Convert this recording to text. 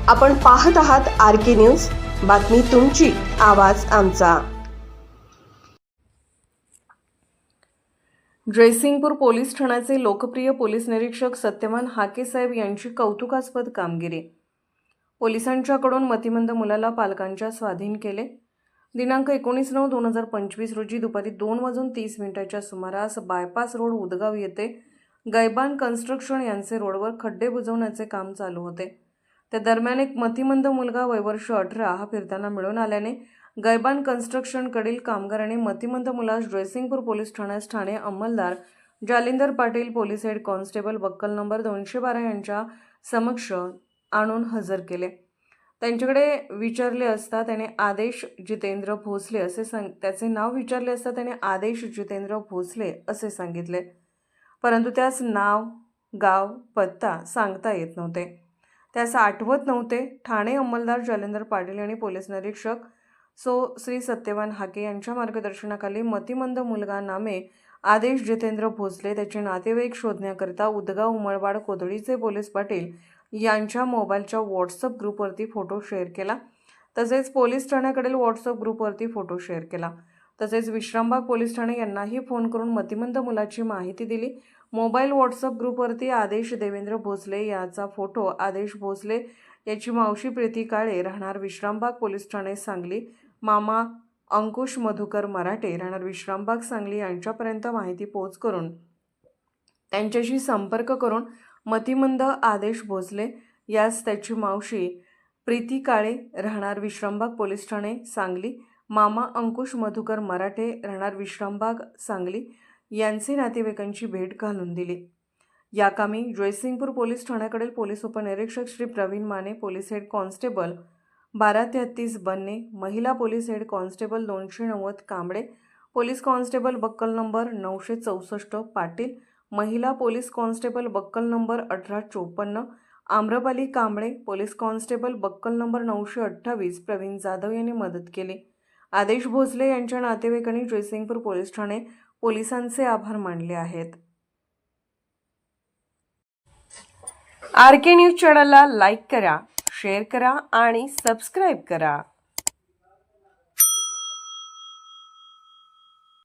आपण पाहत आहात RK न्यूज, बातमी तुमची, आवाज आमचा। जयसिंगपूर पोलीस ठाण्याचे लोकप्रिय पोलीस निरीक्षक सत्यवान हाके साहेब यांची कौतुकास्पद कामगिरी। पोलिसांच्याकडून मतिमंद मुलाला पालकांच्या स्वाधीन केले। दिनांक 19/9/2025 रोजी दुपारी 2:30 सुमारास बायपास रोड उदगाव येथे गैबान कन्स्ट्रक्शन यांचे रोडवर खड्डे बुजवण्याचे काम चालू होते। त्या दरम्यान एक मतिमंद मुलगा वयवर्ष 18 हा फिरताना मिळून आल्याने गैबान कन्स्ट्रक्शन कडील कामगारांनी मतिमंद मुलास जयसिंगपूर पोलीस ठाण्यास ठाणे अंमलदार Jalindar Patil, police head constable बक्कल नंबर 212 यांच्या समक्ष आणून हजर केले। त्यांच्याकडे विचारले असता त्याने आदेश जितेंद्र भोसले असे त्याचे नाव विचारले असता त्याने आदेश जितेंद्र भोसले असे सांगितले, परंतु त्यास नाव, गाव, पत्ता सांगता येत नव्हते। त्यास आठवत नव्हते। ठाणे अंमलदार जालिंदर पाटील यांनी पोलीस निरीक्षक श्री सत्यवान हाके यांच्या मार्गदर्शनाखाली मतिमंद मुलगा नामे आदेश जितेंद्र भोसले त्याचे नातेवाईक शोधण्याकरिता उदगाव उमळवाड कोदळीचे पोलीस पाटील यांच्या मोबाईलच्या व्हॉट्सअप ग्रुपवरती फोटो शेअर केला। तसेच पोलीस ठाण्याकडील व्हॉट्सअप ग्रुपवरती फोटो शेअर केला। तसेच विश्रामबाग पोलीस ठाणे यांनाही फोन करून मतिमंद मुलाची माहिती दिली। मोबाईल व्हॉट्सअप ग्रुपवरती आदेश देवेंद्र भोसले याचा फोटो आदेश भोसले याची मावशी प्रीती काळे राहणार विश्रामबाग पोलीस ठाणे सांगली, मामा अंकुश मधुकर मराठे राहणार विश्रामबाग सांगली यांच्यापर्यंत माहिती पोहोच करून त्यांच्याशी संपर्क करून मतिमंद आदेश भोसले यास त्याची मावशी प्रीती काळे राहणार विश्रामबाग पोलीस ठाणे सांगली, मामा अंकुश मधुकर मराठे राहणार विश्रामबाग सांगली यांचे नातेवाईकांची भेट घालून दिली। या कामी जयसिंगपूर पोलीस ठाण्याकडील पोलीस उपनिरीक्षक Shri Pravin Mane, police head constable 1233 Banne, महिला police head constable 290 Kamble, police constable बक्कल नंबर 964 पाटील, महिला पोलीस कॉन्स्टेबल बक्कल number 1854 Amrapali Kamble, police constable बक्कल नंबर 928 प्रवीण जाधव यांनी मदत केली। आदेश भोसले यांच्या नातेवाईकांनी जयसिंगपूर पोलीस ठाणे पोलिसांचे आभार मानले आहेत। RK न्यूज चॅनलला लाईक करा, शेअर करा आणि सबस्क्राईब करा।